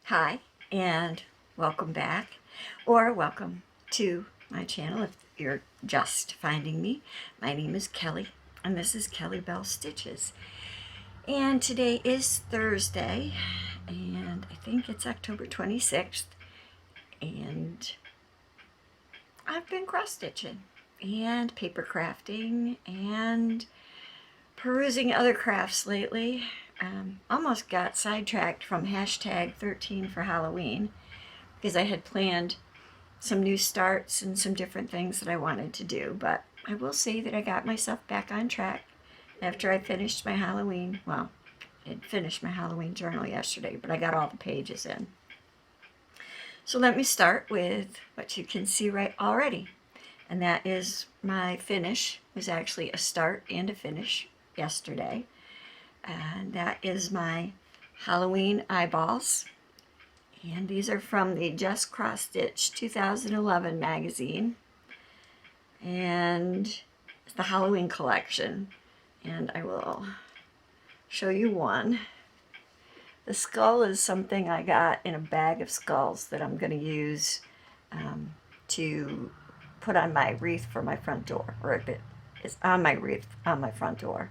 Hi, and welcome back, or welcome to my channel if you're just finding me. My name is Kelly, and this is Kelly Bell Stitches. And today is Thursday, and I think it's October 26th, and I've been cross-stitching and paper crafting and perusing other crafts lately. Almost got sidetracked from hashtag 13 for Halloween because I had planned some new starts and some different things that I wanted to do, but I will say that I got myself back on track after I finished my Halloween, well, I had finished my Halloween journal yesterday, but I got all the pages in. So let me start with what you can see right already, and that is my finish. It was actually a start and a finish yesterday. And that is my Halloween eyeballs. And these are from the Just Cross Stitch 2011 magazine. And it's the Halloween collection. And I will show you one. The skull is something I got in a bag of skulls that I'm going to use to put on my wreath for my front door. Or it is on my wreath on my front door.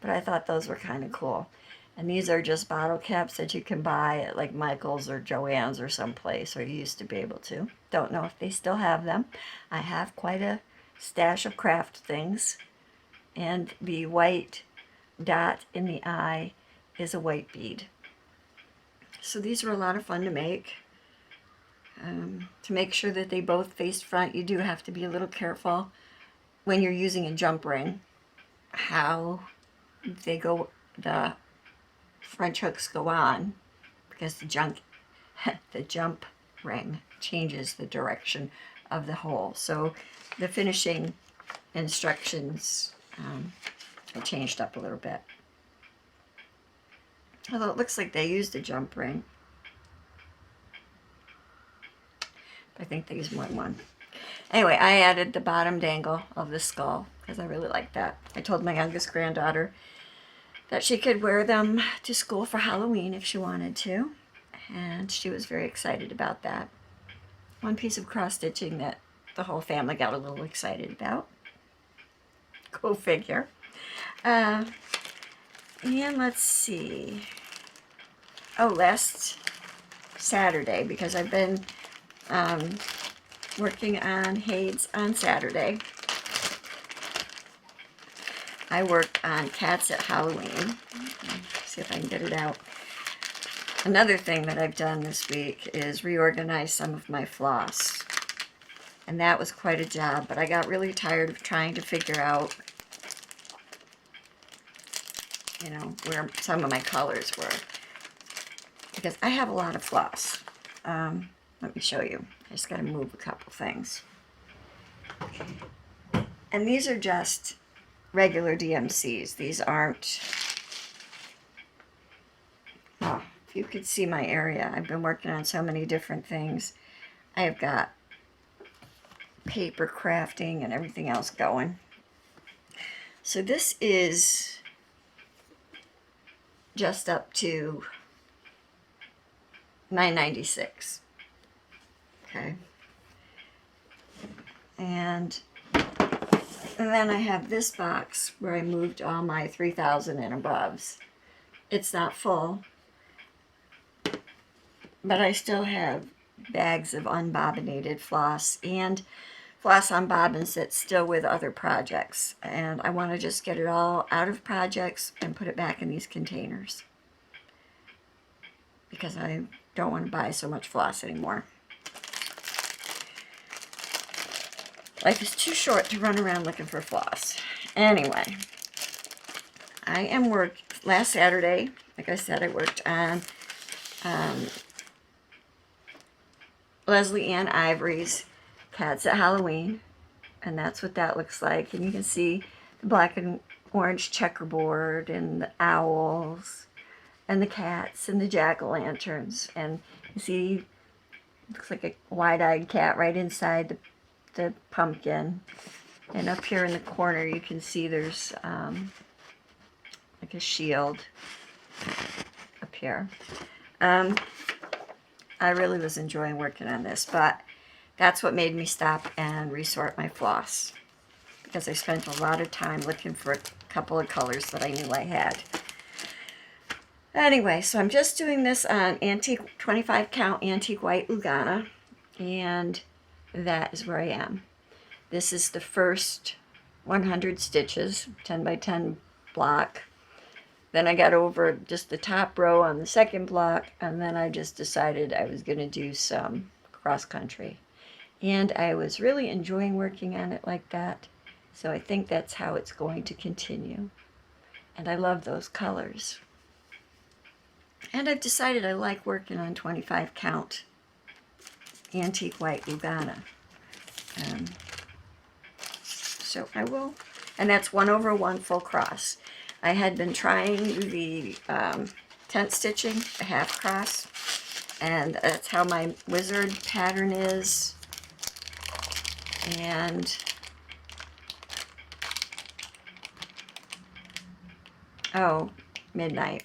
But I thought those were kind of cool. And these are just bottle caps that you can buy at like Michael's or Joann's or someplace, or you used to be able to. Don't know if they still have them. I have quite a stash of craft things. And the white dot in the eye is a white bead. So these were a lot of fun to make. To make sure that they both face front, you do have to be a little careful when you're using a jump ring how they go, the French hooks go on, because the jump ring changes the direction of the hole. So the finishing instructions I changed up a little bit. Although it looks like they used a jump ring. I think they used more than one. Anyway, I added the bottom dangle of the skull because I really like that. I told my youngest granddaughter that she could wear them to school for Halloween if she wanted to, and she was very excited about that. One piece of cross-stitching that the whole family got a little excited about. Go figure. And let's see. Oh, last Saturday, because I've been working on Hades on Saturday. I worked on Cats at Halloween. See if I can get it out. Another thing that I've done this week is reorganize some of my floss. And that was quite a job, but I got really tired of trying to figure out, you know, where some of my colors were. Because I have a lot of floss. Let me show you. I just got to move a couple things. And these are just regular DMCs. These aren't... Oh, if you could see my area. I've been working on so many different things. I have got paper crafting and everything else going. So this is just up to 996. Okay. And then I have this box where I moved all my 3,000 and aboves. It's not full, but I still have bags of unbobbinated floss and floss on bobbins that's still with other projects. And I want to just get it all out of projects and put it back in these containers, because I don't want to buy so much floss anymore. Life is too short to run around looking for floss. Anyway, last Saturday, like I said, I worked on Leslie Ann Ivory's Cats at Halloween, and that's what that looks like. And you can see the black and orange checkerboard and the owls and the cats and the jack-o'-lanterns. And you see, looks like a wide-eyed cat right inside the pumpkin. And up here in the corner you can see there's like a shield up here. I really was enjoying working on this, but that's what made me stop and resort my floss, because I spent a lot of time looking for a couple of colors that I knew I had. Anyway, so I'm just doing this on antique 25 count antique white Lugana, and that is where I am. This is the first 100 stitches, 10 by 10 block. Then I got over just the top row on the second block, and then I just decided I was going to do some cross country. And I was really enjoying working on it like that, so I think that's how it's going to continue. And I love those colors. And I've decided I like working on 25 count antique white Lugana. So I will, and that's 1/1 full cross. I had been trying the tent stitching, the half cross, and that's how my wizard pattern is. And oh, midnight.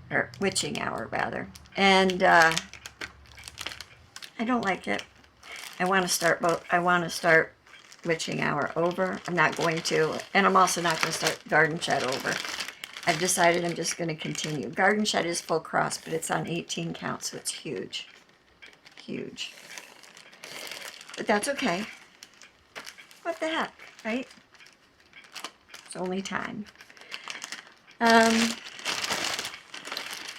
Or witching hour, rather. And I don't like it. I want to start witching hour over. I'm not going to, and I'm also not going to start garden shed over. I've decided I'm just going to continue. Garden shed is full cross, but it's on 18 count, so it's huge. Huge. But that's okay. What the heck, right? It's only time.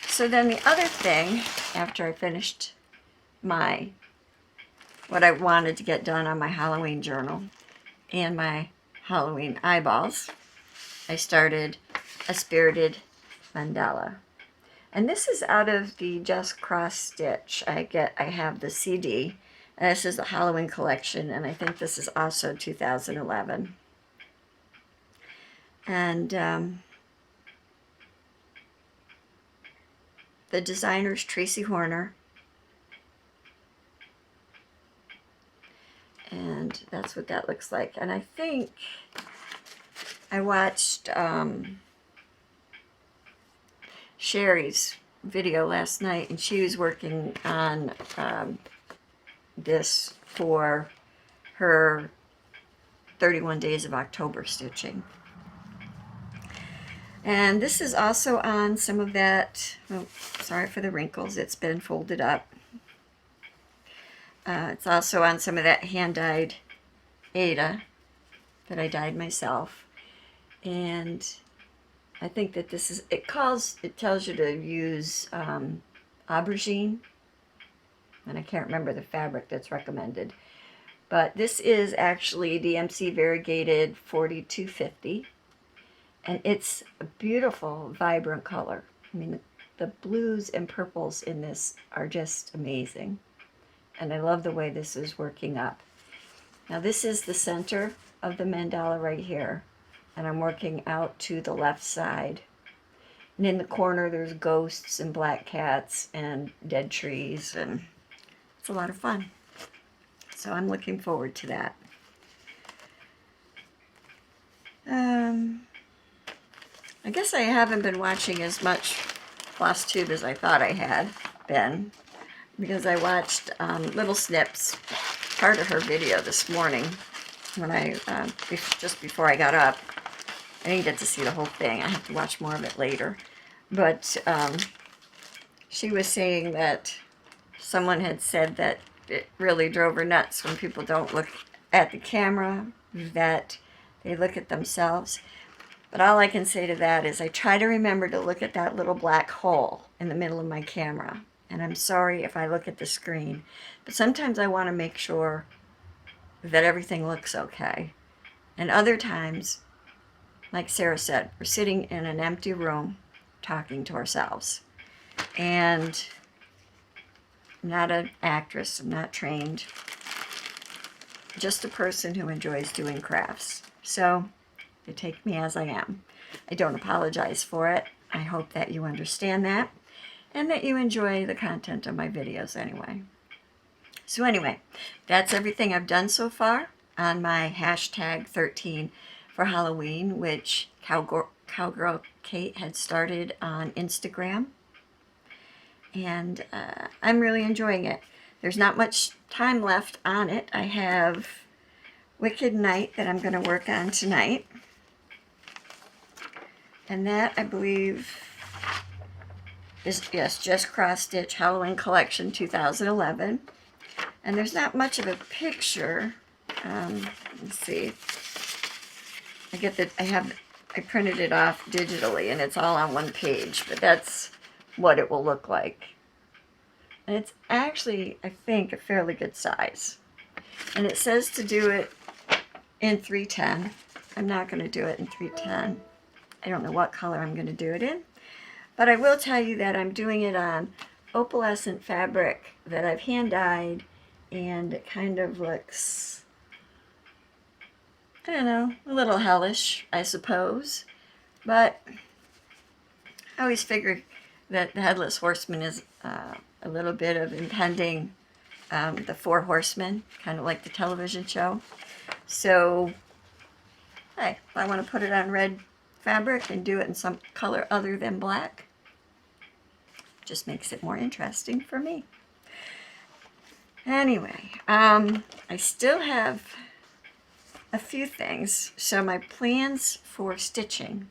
So then the other thing, after I finished what I wanted to get done on my Halloween journal and my Halloween eyeballs, I started a spirited mandala. And this is out of the Just Cross Stitch. I have the CD, and this is the Halloween collection, and I think this is also 2011. And the designer's Tracy Horner. And that's what that looks like. And I think I watched Sherry's video last night, and she was working on this for her 31 Days of October stitching. And this is also on some of that, oh, sorry for the wrinkles, it's been folded up. It's also on some of that hand-dyed Ada that I dyed myself. And I think that this is, it tells you to use aubergine, and I can't remember the fabric that's recommended. But this is actually DMC variegated 4250, and it's a beautiful, vibrant color. I mean, the blues and purples in this are just amazing. And I love the way this is working up. Now this is the center of the mandala right here, and I'm working out to the left side. And in the corner there's ghosts and black cats and dead trees, and it's a lot of fun. So I'm looking forward to that. I guess I haven't been watching as much Floss Tube as I thought I had been, because I watched Little Snips, part of her video this morning, when I, just before I got up. I didn't get to see the whole thing. I have to watch more of it later. But she was saying that someone had said that it really drove her nuts when people don't look at the camera, that they look at themselves. But all I can say to that is I try to remember to look at that little black hole in the middle of my camera. And I'm sorry if I look at the screen, but sometimes I want to make sure that everything looks okay. And other times, like Sarah said, we're sitting in an empty room talking to ourselves. And I'm not an actress, I'm not trained, just a person who enjoys doing crafts. So you take me as I am. I don't apologize for it. I hope that you understand that, and that you enjoy the content of my videos anyway. So anyway, that's everything I've done so far on my hashtag 13 for Halloween, which Cowgirl Kate had started on Instagram, and I'm really enjoying it. There's not much time left on it. I have Wicked Night that I'm going to work on tonight, and that, I believe, is, yes, just Cross Stitch Halloween Collection 2011. And there's not much of a picture. Let's see. I printed it off digitally, and it's all on one page, but that's what it will look like. And it's actually, I think, a fairly good size. And it says to do it in 310. I'm not going to do it in 310. I don't know what color I'm going to do it in. But I will tell you that I'm doing it on opalescent fabric that I've hand dyed, and it kind of looks, I don't know, a little hellish, I suppose. But I always figured that the Headless Horseman is a little bit of impending the Four Horsemen, kind of like the television show. So, hey, if I want to put it on red fabric and do it in some color other than black, just makes it more interesting for me. Anyway, I still have a few things. So my plans for stitching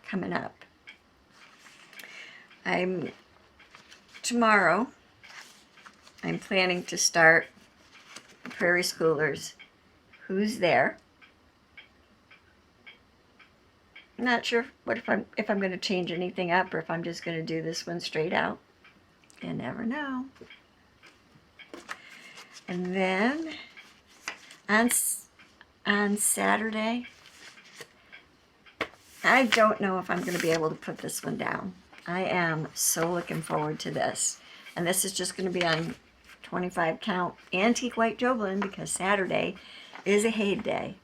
coming up. Tomorrow, I'm planning to start Prairie Schoolers Who's There. I'm not sure if I'm going to change anything up, or if I'm just going to do this one straight out. You never know. And then on Saturday, I don't know if I'm going to be able to put this one down. I am so looking forward to this. And this is just going to be on 25 count antique white Joblin, because Saturday is a Hade day.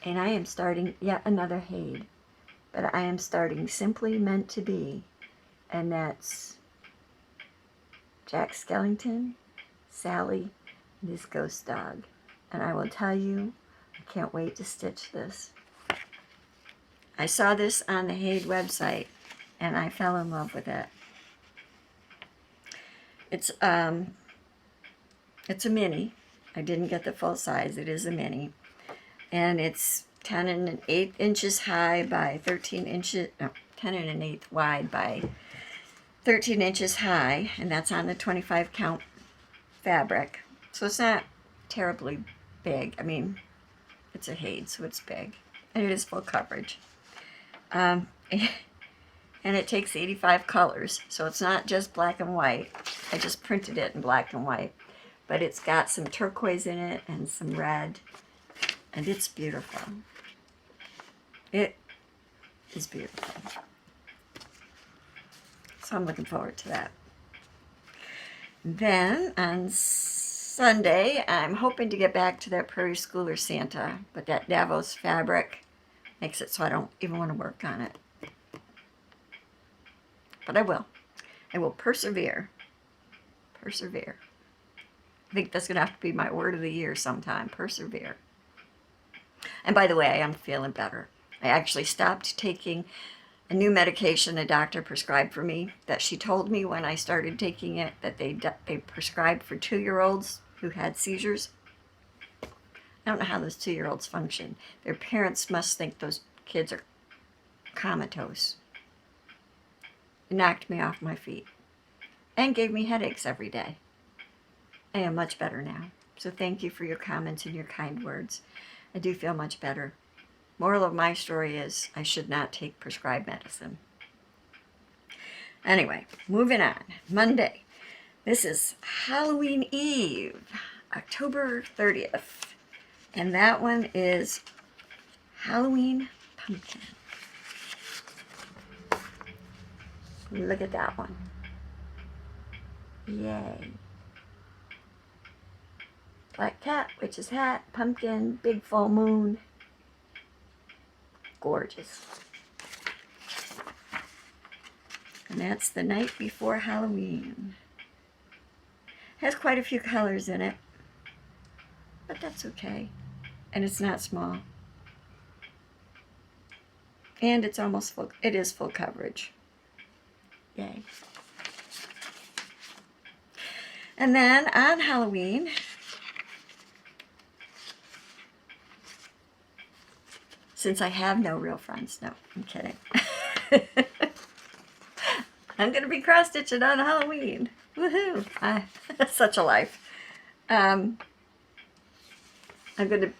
And I am starting yet another Hade. But I am starting Simply Meant to Be. And that's Jack Skellington, Sally, and his ghost dog. And I will tell you, I can't wait to stitch this. I saw this on the Hade website, and I fell in love with it. It's a mini. I didn't get the full size. It is a mini. And it's 10 1/8 inches high by 13 inches, no, 10 1/8 wide by 13 inches high, and that's on the 25 count fabric. So it's not terribly big. I mean, it's a Hade, so it's big. And it is full coverage. And it takes 85 colors, so it's not just black and white. I just printed it in black and white. But it's got some turquoise in it and some red, and it's beautiful. It is beautiful. So I'm looking forward to that. Then on Sunday, I'm hoping to get back to that Prairie Schooler Santa, but that Davos fabric makes it so I don't even want to work on it. But I will. I will persevere. Persevere. I think that's going to have to be my word of the year sometime. Persevere. And by the way, I am feeling better. I actually stopped taking a new medication the doctor prescribed for me, that she told me when I started taking it that they prescribed for 2-year-olds who had seizures. I don't know how those 2-year-olds function. Their parents must think those kids are comatose. It knocked me off my feet and gave me headaches every day. I am much better now. So thank you for your comments and your kind words. I do feel much better. Moral of my story is I should not take prescribed medicine. Anyway, moving on. Monday. This is Halloween Eve, October 30th. And that one is Halloween Pumpkin. Look at that one. Yay. Black cat, witch's hat, pumpkin, big full moon. Gorgeous. And that's the night before Halloween. Has quite a few colors in it, but that's okay. And it's not small. And it's almost full, it is full coverage. Yay. And then on Halloween, since I have no real friends, no, I'm kidding. I'm going to be cross-stitching on Halloween. Woohoo! That's such a life. I'm going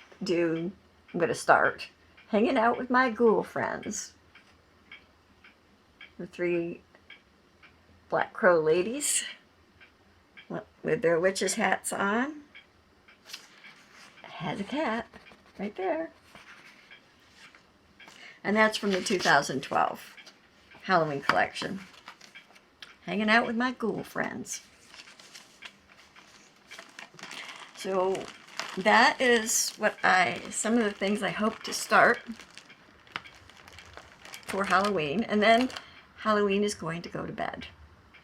to start hanging out with my ghoul friends. The 3 Black Crow ladies with their witches' hats on. Has a cat right there. And that's from the 2012 Halloween collection. Hanging out with my ghoul friends. So that is some of the things I hope to start for Halloween. And then Halloween is going to go to bed.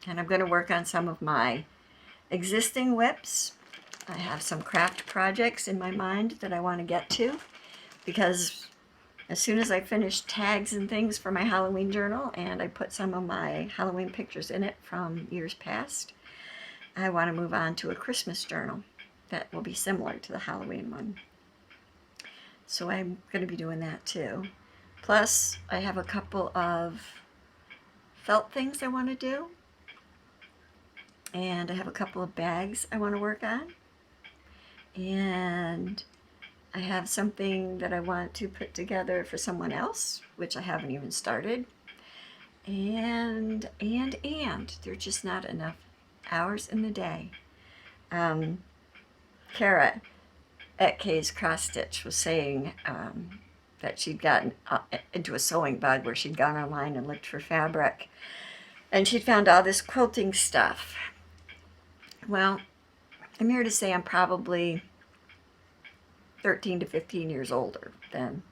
And I'm going to work on some of my existing whips. I have some craft projects in my mind that I want to get to, because as soon as I finish tags and things for my Halloween journal, and I put some of my Halloween pictures in it from years past, I want to move on to a Christmas journal that will be similar to the Halloween one. So I'm going to be doing that too. Plus, I have a couple of felt things I want to do. And I have a couple of bags I want to work on. And I have something that I want to put together for someone else, which I haven't even started. And there's just not enough hours in the day. Kara at Kay's Cross Stitch was saying that she'd gotten into a sewing bug where she'd gone online and looked for fabric. And she'd found all this quilting stuff. Well, I'm here to say I'm probably 13 to 15 years older then.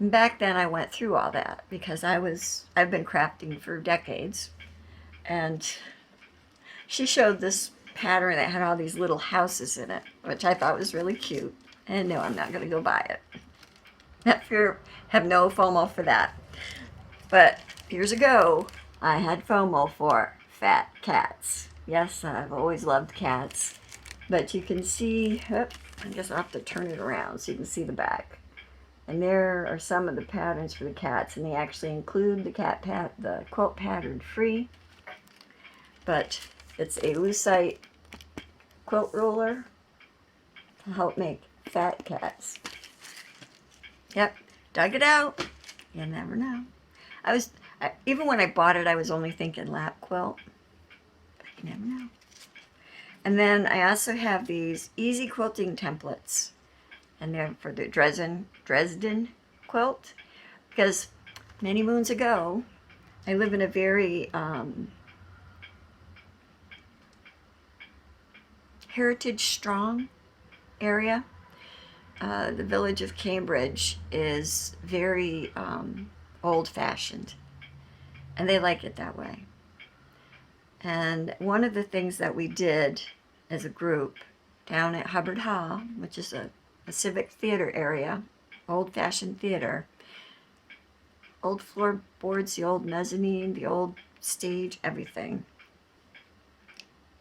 And back then I went through all that because I've been crafting for decades. And she showed this pattern that had all these little houses in it, which I thought was really cute. And no, I'm not going to go buy it. Have no FOMO for that. But years ago, I had FOMO for fat cats. Yes, I've always loved cats. But you can see, I guess I'll have to turn it around so you can see the back. And there are some of the patterns for the cats, and they actually include the quilt pattern free. But it's a lucite quilt roller to help make fat cats. Yep, dug it out. You never know. Even when I bought it, I was only thinking lap quilt. But you never know. And then I also have these easy quilting templates. And they're for the Dresden quilt. Because many moons ago, I live in a very heritage strong area. The village of Cambridge is very old-fashioned. And they like it that way. And one of the things that we did as a group down at Hubbard Hall, which is a civic theater area, old-fashioned theater, old floorboards, the old mezzanine, the old stage, everything.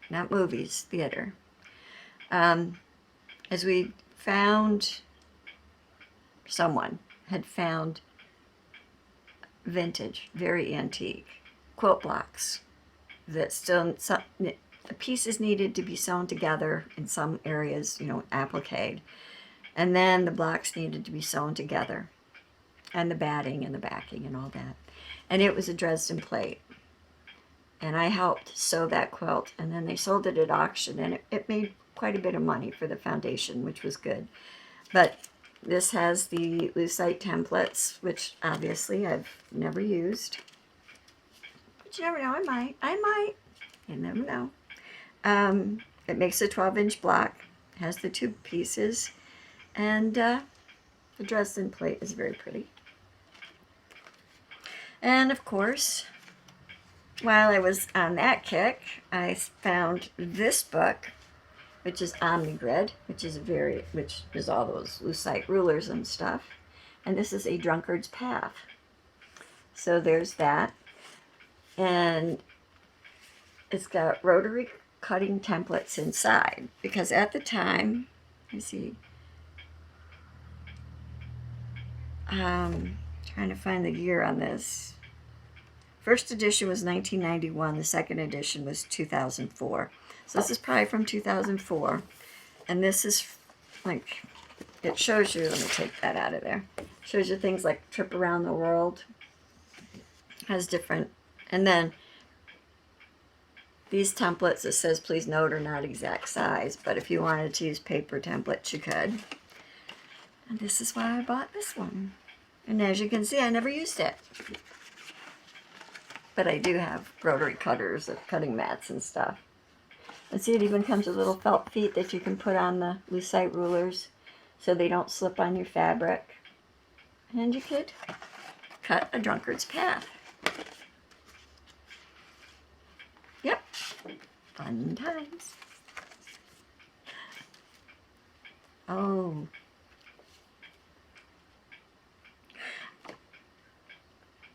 Not movies, theater. As we found, someone had found vintage, very antique quilt blocks that still, the pieces needed to be sewn together in some areas, appliqued. And then the blocks needed to be sewn together. And the batting and the backing and all that. And it was a Dresden plate. And I helped sew that quilt. And then they sold it at auction. And it made quite a bit of money for the foundation, which was good. But this has the lucite templates, which obviously I've never used. But you never know, I might. You never know. It makes a 12-inch block, has the 2 pieces, and the Dresden plate is very pretty. And of course, while I was on that kick, I found this book, which is Omni Bread, which is all those lucite rulers and stuff. And this is a drunkard's path. So there's that. And it's got rotary cutting templates inside. Because at the time, let me see, trying to find the year on this. First edition was 1991. The second edition was 2004. So this is probably from 2004. And this is like, it shows you, let me take that out of there. Shows you things like Trip Around the World. Has different, and then these templates, it says please note are not exact size, but if you wanted to use paper templates, you could. And this is why I bought this one. And as you can see, I never used it. But I do have rotary cutters, cutting mats and stuff. And see, it even comes with little felt feet that you can put on the lucite rulers so they don't slip on your fabric. And you could cut a drunkard's path. Yep, fun times. Oh.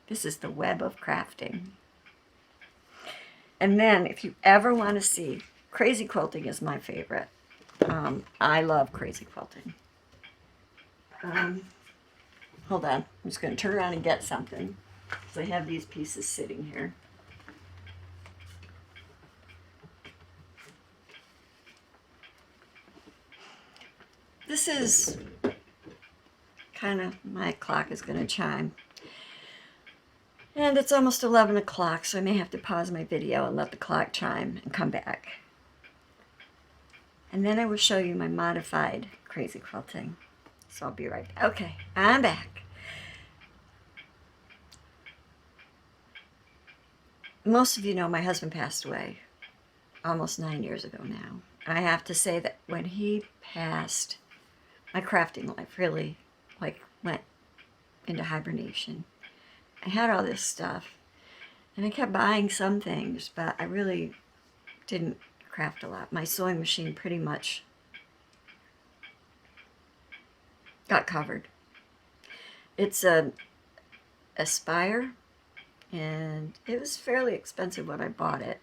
This is the web of crafting. And then if you ever want to see, crazy quilting is my favorite. I love crazy quilting. Hold on, I'm just going to turn around and get something. Because I have these pieces sitting here. This is kind of, my clock is going to chime. And it's almost 11 o'clock, so I may have to pause my video and let the clock chime and come back. And then I will show you my modified crazy quilting. So I'll be right back. Okay, I'm back. Most of you know my husband passed away almost 9 years ago now. I have to say that when he passed, my crafting life really went into hibernation. I had all this stuff, and I kept buying some things, but I really didn't craft a lot. My sewing machine pretty much got covered. It's a Aspire, and it was fairly expensive when I bought it.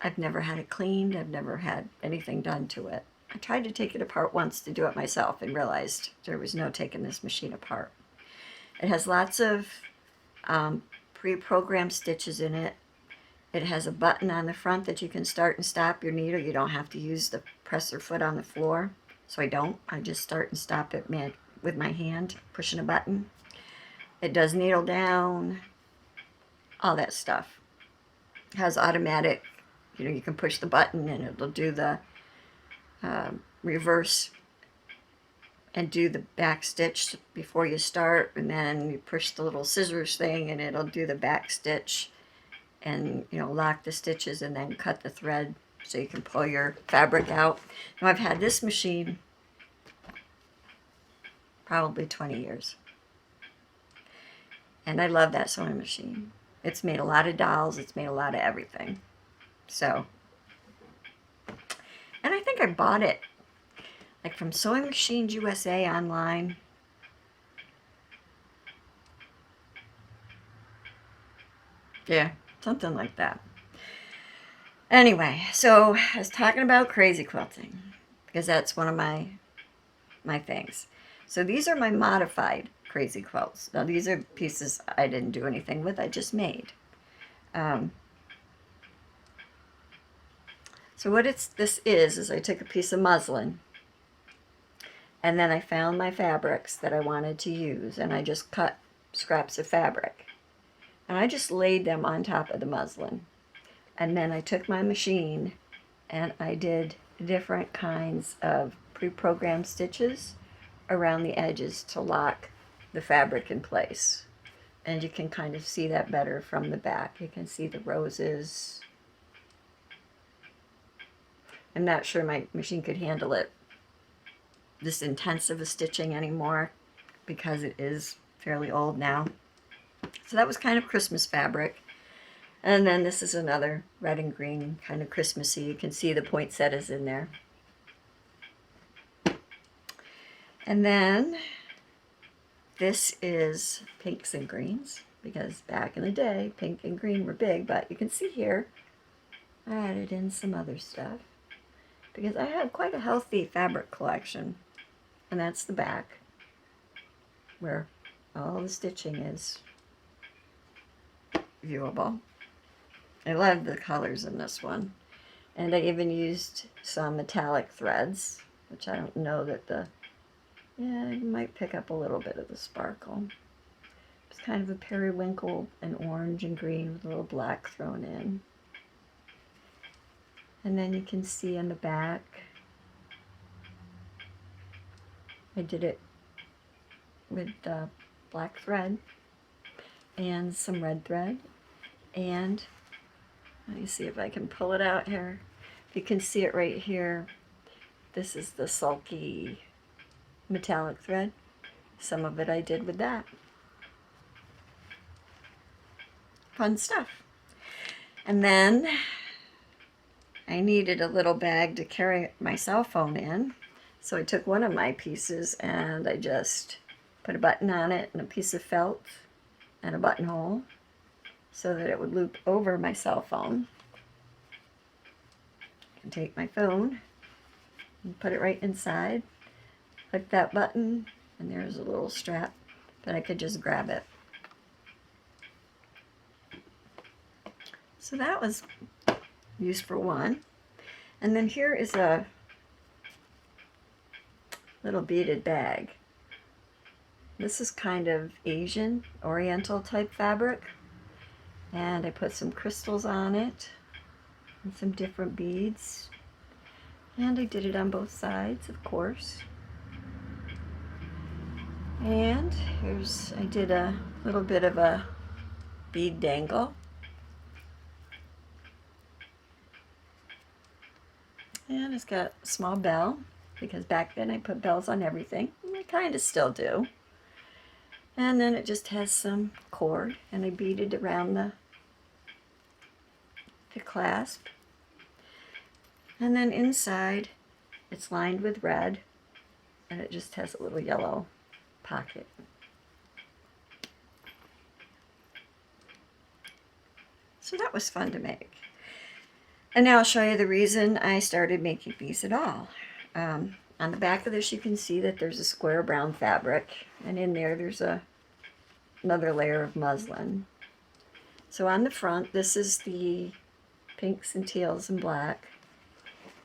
I've never had it cleaned. I've never had anything done to it. I tried to take it apart once to do it myself and realized there was no taking this machine apart. It has lots of pre-programmed stitches in it. It has a button on the front that you can start and stop your needle. You don't have to use the presser foot on the floor. So I don't. I just start and stop it with my hand, pushing a button. It does needle down, all that stuff. It has automatic, you can push the button and it'll do the reverse and do the back stitch before you start, and then you push the little scissors thing and it'll do the back stitch and lock the stitches and then cut the thread so you can pull your fabric out. Now I've had this machine probably 20 years and I love that sewing machine. It's made a lot of dolls, it's made a lot of everything. So, and I think I bought it like from Sewing Machines USA online. Yeah, something like that. Anyway, so I was talking about crazy quilting because that's one of my things. So these are my modified crazy quilts. Now these are pieces I didn't do anything with, I just made. So what this is I took a piece of muslin and then I found my fabrics that I wanted to use and I just cut scraps of fabric and I just laid them on top of the muslin. And then I took my machine and I did different kinds of pre-programmed stitches around the edges to lock the fabric in place. And you can kind of see that better from the back. You can see the roses. I'm not sure my machine could handle it this intensive a stitching anymore because it is fairly old now. So that was kind of Christmas fabric. And then this is another red and green kind of Christmassy. You can see the poinsettias in there. And then This is pinks and greens, because back in the day, pink and green were big, but you can see here, I added in some other stuff, because I have quite a healthy fabric collection. And that's the back, where all the stitching is viewable. I love the colors in this one. And I even used some metallic threads, which I don't know that yeah, you might pick up a little bit of the sparkle. It's kind of a periwinkle and orange and green with a little black thrown in. And then you can see in the back, I did it with black thread and some red thread. And let me see if I can pull it out here. You can see it right here. This is the sulky metallic thread. Some of it I did with that. Fun stuff. And then I needed a little bag to carry my cell phone in. So I took one of my pieces and I just put a button on it and a piece of felt and a buttonhole so that it would loop over my cell phone. I can take my phone and put it right inside, click that button, and there's a little strap that I could just grab it. So that was used for one. And then here is a little beaded bag. This is kind of Asian, Oriental type fabric. And I put some crystals on it and some different beads. And I did it on both sides, of course. And I did a little bit of a bead dangle. And it's got a small bell, because back then I put bells on everything. And I kind of still do. And then it just has some cord, and I beaded around the clasp. And then inside, it's lined with red, and it just has a little yellow pocket. So that was fun to make. And now I'll show you the reason I started making these at all. On the back of this you can see that there's a square brown fabric, and in there there's another layer of muslin. So on the front, this is the pinks and teals and black,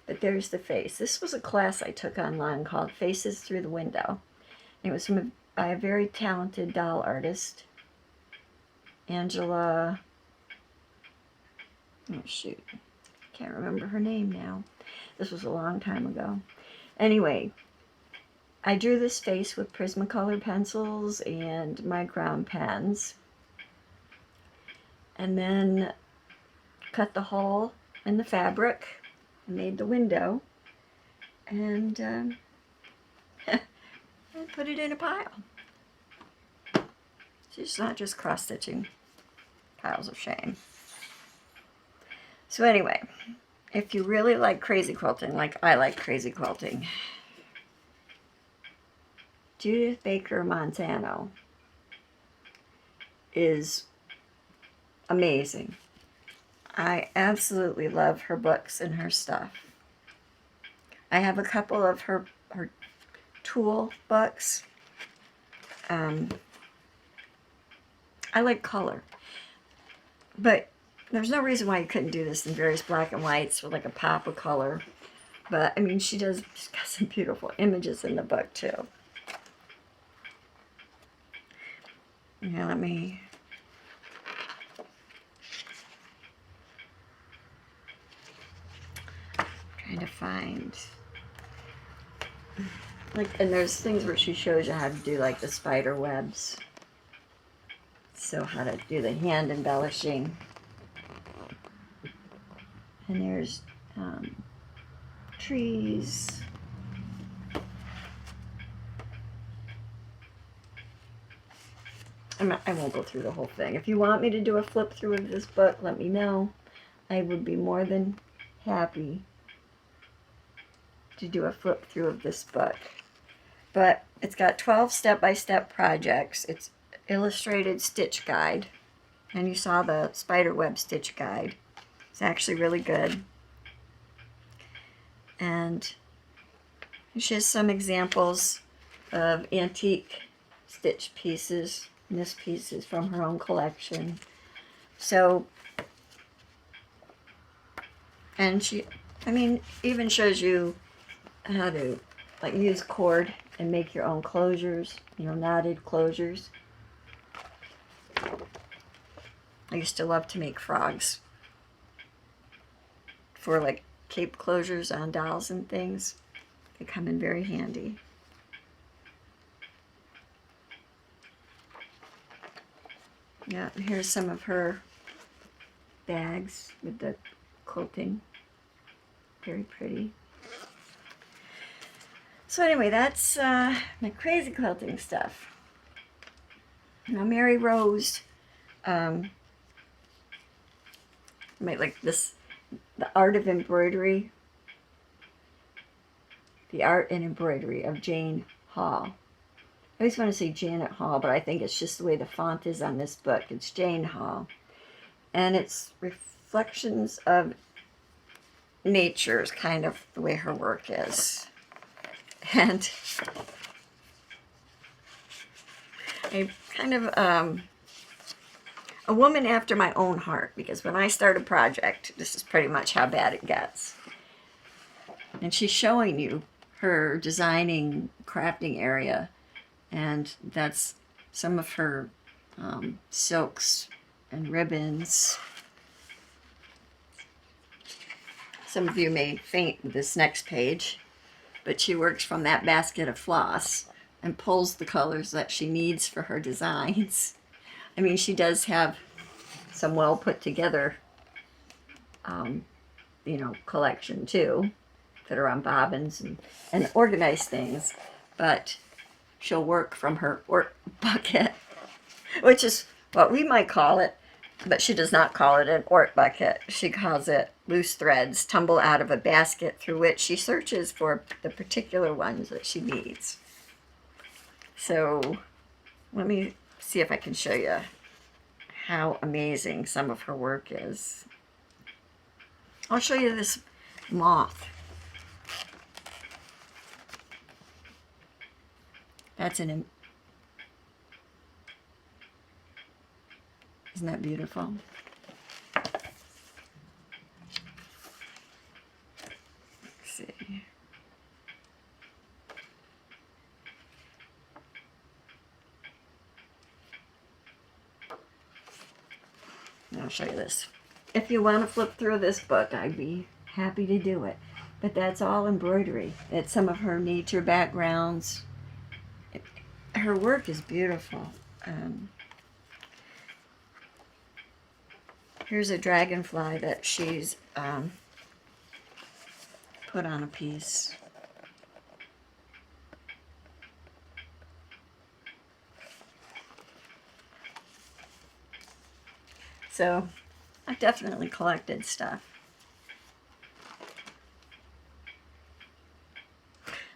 but there's the face. This was a class I took online called Faces Through the Window. It was by a very talented doll artist, Angela, oh shoot, can't remember her name now. This was a long time ago. Anyway, I drew this face with Prismacolor pencils and Micron pens, and then cut the hole in the fabric and made the window, and I put it in a pile. So it's not just cross-stitching piles of shame. So anyway, if you really like crazy quilting, like I like crazy quilting, Judith Baker Montano is amazing. I absolutely love her books and her stuff. I have a couple of her tool books. I like color, but there's no reason why you couldn't do this in various black and whites with like a pop of color. But I mean, she's got some beautiful images in the book too. Yeah, let me trying to find, like, and there's things where she shows you how to do like the spider webs. So how to do the hand embellishing. And there's trees. I won't go through the whole thing. If you want me to do a flip through of this book, let me know. I would be more than happy to do a flip through of this book. but it's got 12 step-by-step projects. It's illustrated stitch guide, and you saw the spider web stitch guide. It's actually really good. And she has some examples of antique stitch pieces. And this piece is from her own collection. So, and she, I mean, even shows you how to like use cord and make your own closures, you know, knotted closures. I used to love to make frogs for like cape closures on dolls and things. They come in very handy. Yeah, here's some of her bags with the quilting. Very pretty. So anyway, that's my crazy quilting stuff. Now Mary Rose, like this, the art of embroidery, the art and embroidery of Jane Hall. I always want to say Janet Hall, but I think it's just the way the font is on this book. It's Jane Hall. And it's reflections of nature is kind of the way her work is. And a kind of a woman after my own heart, because when I start a project, this is pretty much how bad it gets. And she's showing you her designing, crafting area, and that's some of her silks and ribbons. Some of you may faint with this next page, but she works from that basket of floss and pulls the colors that she needs for her designs. I mean, she does have some well put together, you know, collection too, that are on bobbins and organized things, but she'll work from her work bucket, which is what we might call it, but she does not call it an Ort bucket. She calls it loose threads tumble out of a basket through which she searches for the particular ones that she needs. So let me see if I can show you how amazing some of her work is. I'll show you this moth. That's isn't that beautiful? Let's see. I'll show you this. If you want to flip through this book, I'd be happy to do it. But that's all embroidery. It's some of her nature backgrounds. Her work is beautiful. Here's a dragonfly that she's put on a piece. So I definitely collected stuff.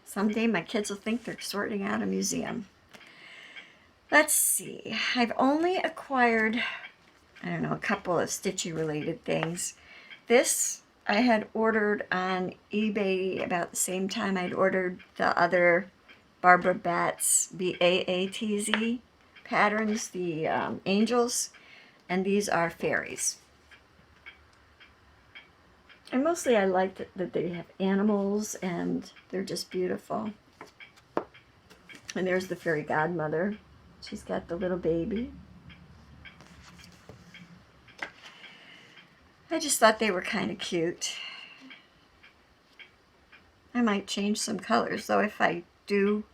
Someday my kids will think they're sorting out a museum. Let's see. I've only acquired, I don't know, a couple of stitchy related things. This I had ordered on eBay about the same time I'd ordered the other Barbara Batts BAATZ patterns, the angels, and these are fairies. And mostly I like that they have animals and they're just beautiful. And there's the fairy godmother. She's got the little baby. I just thought they were kind of cute. I might change some colors though if I do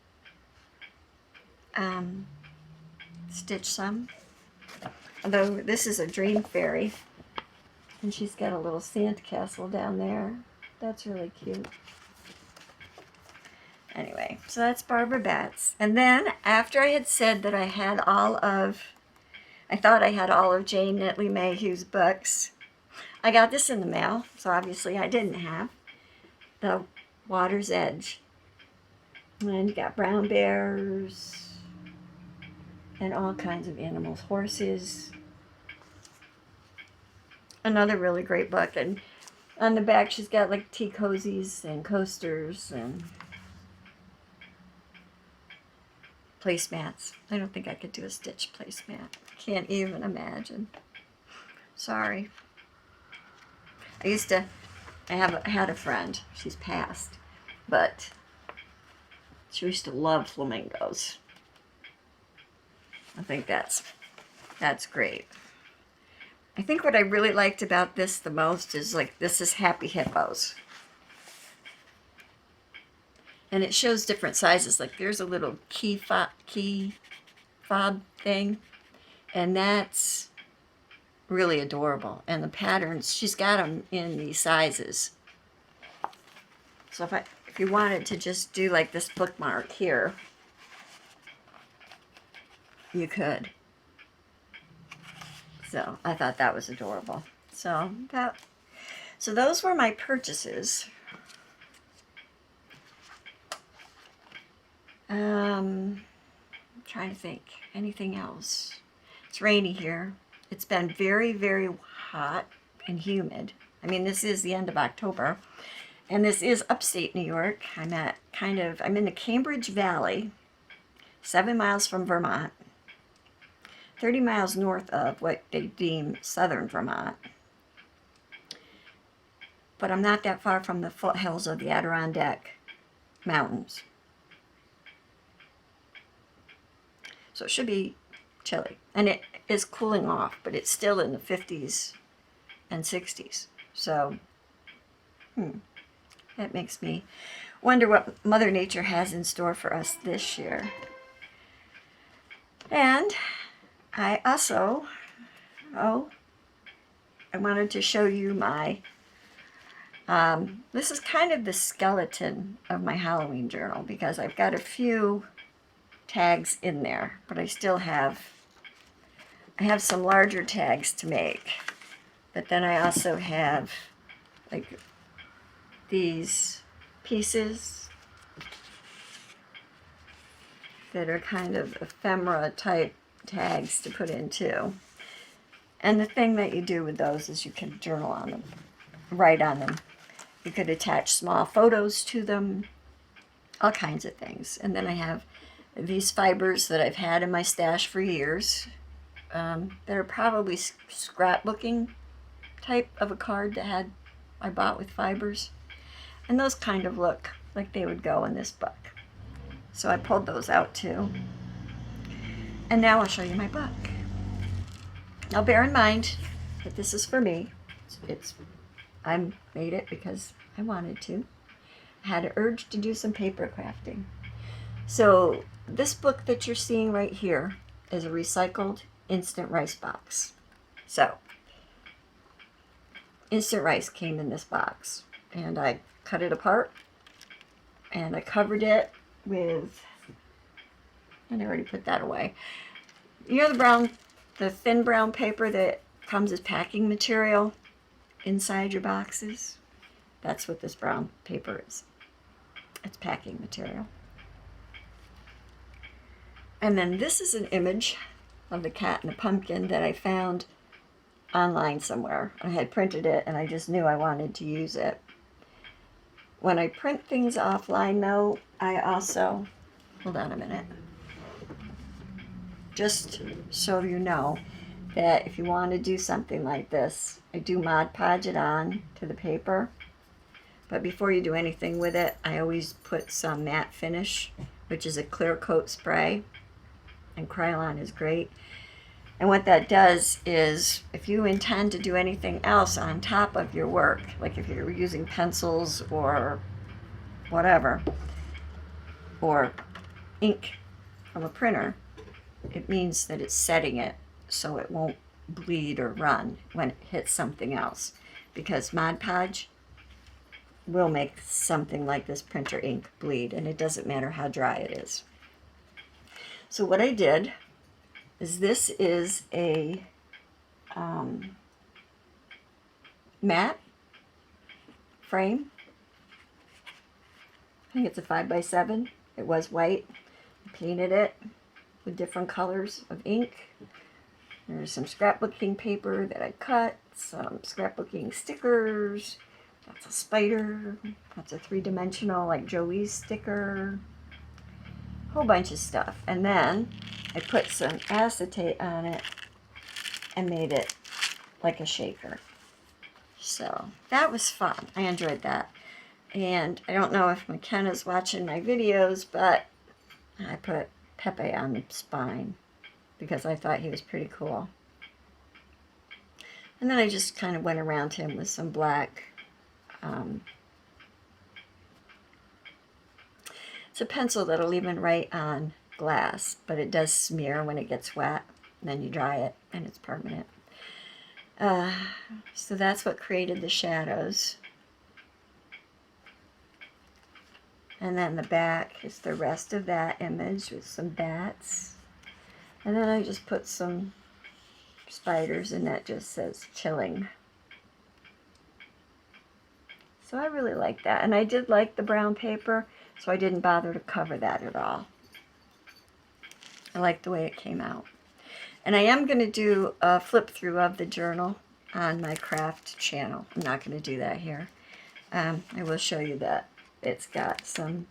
stitch some. Although this is a dream fairy. And she's got a little sandcastle down there. That's really cute. Anyway, so that's Barbara Batts. And then after I had said that I thought I had all of Jane Netley Mayhew's books, I got this in the mail, so obviously I didn't have The Water's Edge. And you got brown bears and all kinds of animals, horses. Another really great book. And on the back she's got like tea cozies and coasters and placemats. I don't think I could do a stitch placemat. Can't even imagine. Sorry. I had a friend, she's passed, but she used to love flamingos. I think that's great. I think what I really liked about this the most is like this is Happy Hippos. And it shows different sizes. Like there's a little key fob thing, and that's really adorable. And the patterns, she's got them in these sizes. So if you wanted to just do like this bookmark here, you could. So I thought that was adorable. So those were my purchases. I'm trying to think. Anything else? It's rainy here. It's been very, very hot and humid. I mean, this is the end of October, and this is upstate New York. I'm in the Cambridge Valley, 7 miles from Vermont, 30 miles north of what they deem southern Vermont. But I'm not that far from the foothills of the Adirondack Mountains. So it should be chilly. And it is cooling off, but it's still in the 50s and 60s. So, that makes me wonder what Mother Nature has in store for us this year. And I also, I wanted to show you my, this is kind of the skeleton of my Halloween journal because I've got a few tags in there, but I have some larger tags to make. But then I also have like these pieces that are kind of ephemera type tags to put in too. And the thing that you do with those is you can journal on them, write on them. You could attach small photos to them, all kinds of things. And then I have these fibers that I've had in my stash for years. That are probably scrapbooking type of a card that I bought with fibers. And those kind of look like they would go in this book. So I pulled those out too. And now I'll show you my book. Now bear in mind that this is for me. I made it because I wanted to. I had an urge to do some paper crafting. So this book that you're seeing right here is a recycled instant rice box. So instant rice came in this box, and I cut it apart and I covered it with, and I already put that away. You know the thin brown paper that comes as packing material inside your boxes? That's what this brown paper is. It's packing material. And then this is an image of the cat and the pumpkin that I found online somewhere. I had printed it and I just knew I wanted to use it. When I print things offline though, I also, hold on a minute, just so you know that if you want to do something like this, I do Mod Podge it on to the paper. But before you do anything with it, I always put some matte finish, which is a clear coat spray. And Krylon is great. And what that does is, if you intend to do anything else on top of your work, like if you're using pencils or whatever, or ink from a printer, it means that it's setting it so it won't bleed or run when it hits something else. Because Mod Podge will make something like this printer ink bleed, and it doesn't matter how dry it is. So what I did is, this is a matte frame. I think it's a 5x7 It was white. I painted it with different colors of ink. There's some scrapbooking paper that I cut, some scrapbooking stickers. That's a spider. That's a three-dimensional, like Joey's sticker. Whole bunch of stuff. And then I put some acetate on it and made it like a shaker. So that was fun. I enjoyed that. And I don't know if McKenna's watching my videos, but I put Pepe on the spine because I thought he was pretty cool. And then I just kind of went around him with some black. It's a pencil that'll even write on glass, but it does smear when it gets wet. And then you dry it, and it's permanent. So that's what created the shadows. And then the back is the rest of that image with some bats. And then I just put some spiders, and that just says chilling. So I really like that. And I did like the brown paper, so I didn't bother to cover that at all. I like the way it came out. And I am going to do a flip through of the journal on my craft channel. I'm not going to do that here. I will show you that it's got some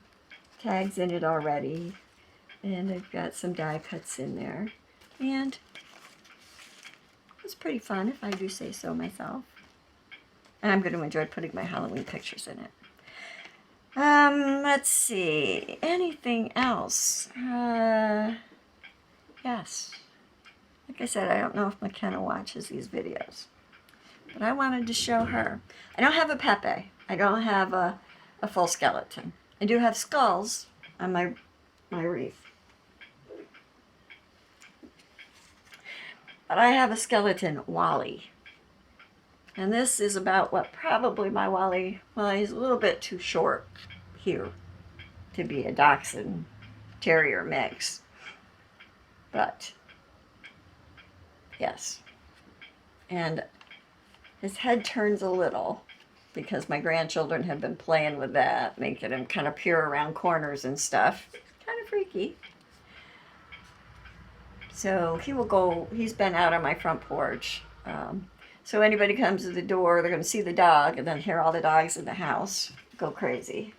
tags in it already, and I've got some die cuts in there, and it's pretty fun if I do say so myself. And I'm going to enjoy putting my Halloween pictures in it. Let's see, anything else? Yes. Like I said, I don't know if McKenna watches these videos, but I wanted to show her. I don't have a Pepe. I don't have a full skeleton. I do have skulls on my wreath. But I have a skeleton Wally. And this is about what probably my Wally, well, he's a little bit too short here to be a Dachshund Terrier mix. But, yes. And his head turns a little because my grandchildren have been playing with that, making him kind of peer around corners and stuff. Kind of freaky. So he will go, he's been out on my front porch. So anybody comes to the door, they're going to see the dog and then hear all the dogs in the house go crazy.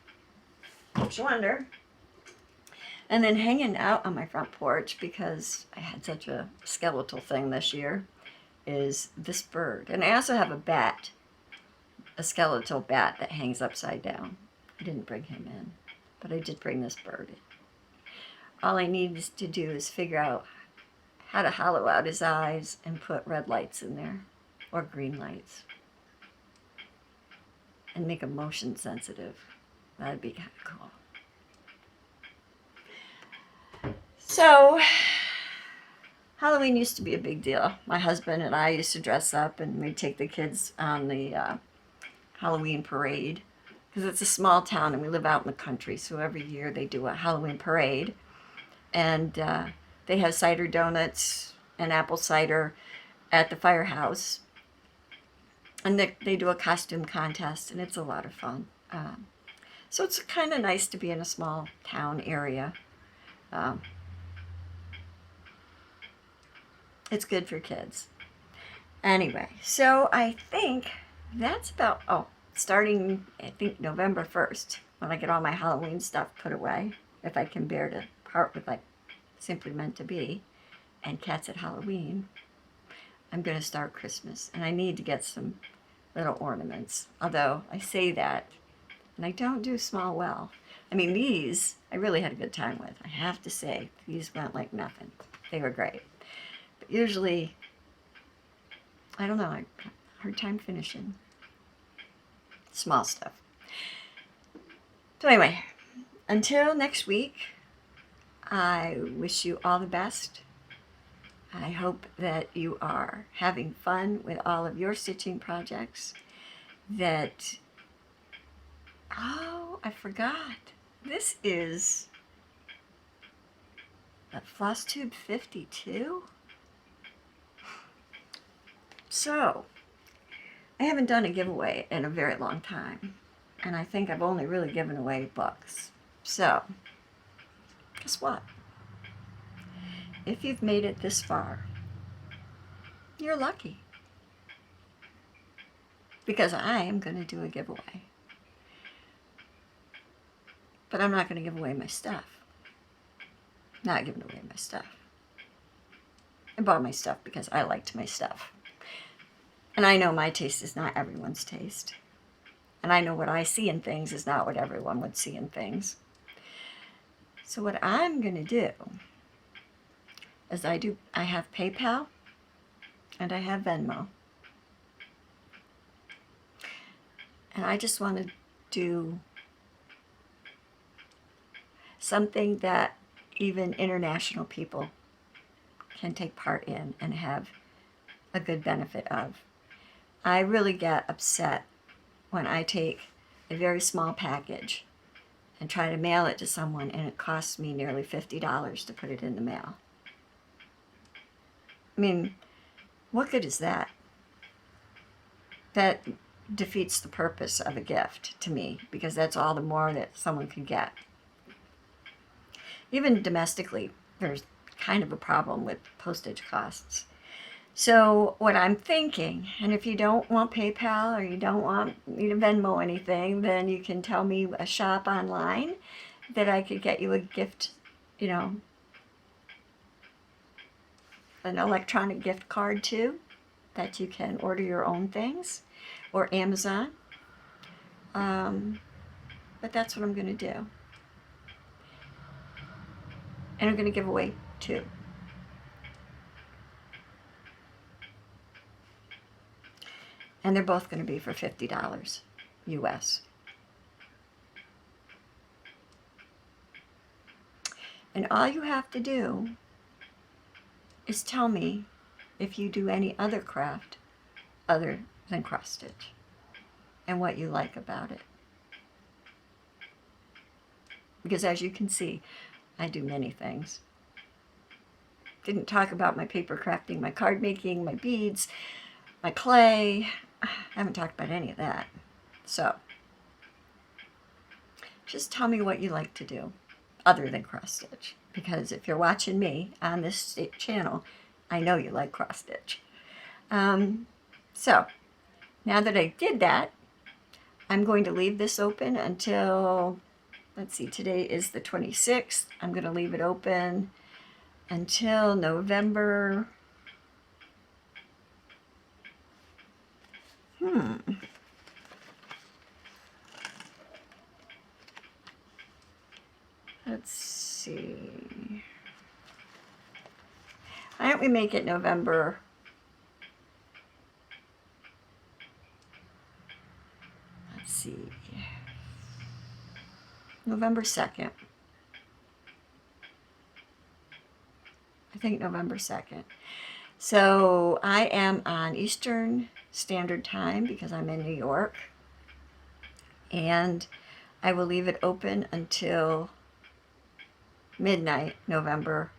Don't you wonder? And then hanging out on my front porch, because I had such a skeletal thing this year, is this bird. And I also have a bat, a skeletal bat that hangs upside down. I didn't bring him in, but I did bring this bird in. All I need to do is figure out how to hollow out his eyes and put red lights in there, or green lights, and make him motion sensitive. That'd be kind of cool. So, Halloween used to be a big deal. My husband and I used to dress up, and we'd take the kids on the Halloween parade, because it's a small town and we live out in the country, so every year they do a Halloween parade, and they have cider donuts and apple cider at the firehouse, and they do a costume contest, and it's a lot of fun. So it's kind of nice to be in a small town area. It's good for kids. Anyway, so I think that's about, starting, I think, November 1st, when I get all my Halloween stuff put away, if I can bear to part with, like, Simply Meant to Be and Cats at Halloween, I'm going to start Christmas. And I need to get some little ornaments. Although I say that, and I don't do small well. I mean, these, I really had a good time with. I have to say, these went like nothing. They were great. But usually, I don't know, I have a hard time finishing small stuff. So anyway, until next week, I wish you all the best. I hope that you are having fun with all of your stitching projects. That, I forgot. This is a Floss Tube 52. So, I haven't done a giveaway in a very long time. And I think I've only really given away books. So, guess what? If you've made it this far, you're lucky. Because I am going to do a giveaway. But I'm not going to give away my stuff. Not giving away my stuff. I bought my stuff because I liked my stuff. And I know my taste is not everyone's taste. And I know what I see in things is not what everyone would see in things. So what I'm going to do is I have PayPal and I have Venmo. And I just want to do something that even international people can take part in and have a good benefit of. I really get upset when I take a very small package and try to mail it to someone and it costs me nearly $50 to put it in the mail. I mean, what good is that? That defeats the purpose of a gift to me, because that's all the more that someone can get. Even domestically, there's kind of a problem with postage costs. So what I'm thinking, and if you don't want PayPal or you don't want me to Venmo anything, then you can tell me a shop online that I could get you a gift, you know, an electronic gift card to, that you can order your own things, or Amazon. But that's what I'm going to do. And I'm going to give away 2. And they're both going to be for $50 US. And all you have to do is tell me if you do any other craft other than cross stitch and what you like about it. Because as you can see, I do many things. Didn't talk about my paper crafting, my card making, my beads, my clay. I haven't talked about any of that. So just tell me what you like to do other than cross stitch. Because if you're watching me on this channel, I know you like cross stitch. So now that I did that, I'm going to leave this open until, let's see, today is the 26th. I'm going to leave it open until November. Let's see. Why don't we make it November? Let's see. November 2nd. I think November 2nd. So I am on Eastern Standard Time because I'm in New York. And I will leave it open until midnight, November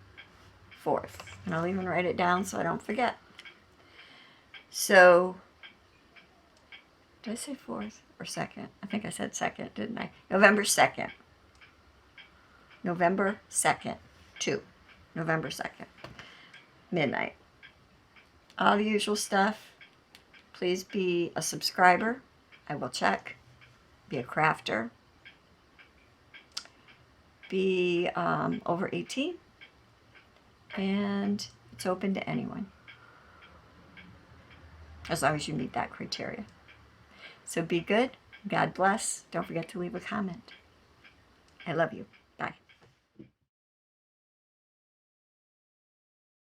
4th. And I'll even write it down so I don't forget. So, did I say 4th or 2nd? I think I said 2nd, didn't I? November 2nd. November 2nd, 2. November 2nd, midnight. All the usual stuff. Please be a subscriber. I will check. Be a crafter. Be over 18. And it's open to anyone, as long as you meet that criteria. So be good. God bless. Don't forget to leave a comment. I love you. Bye.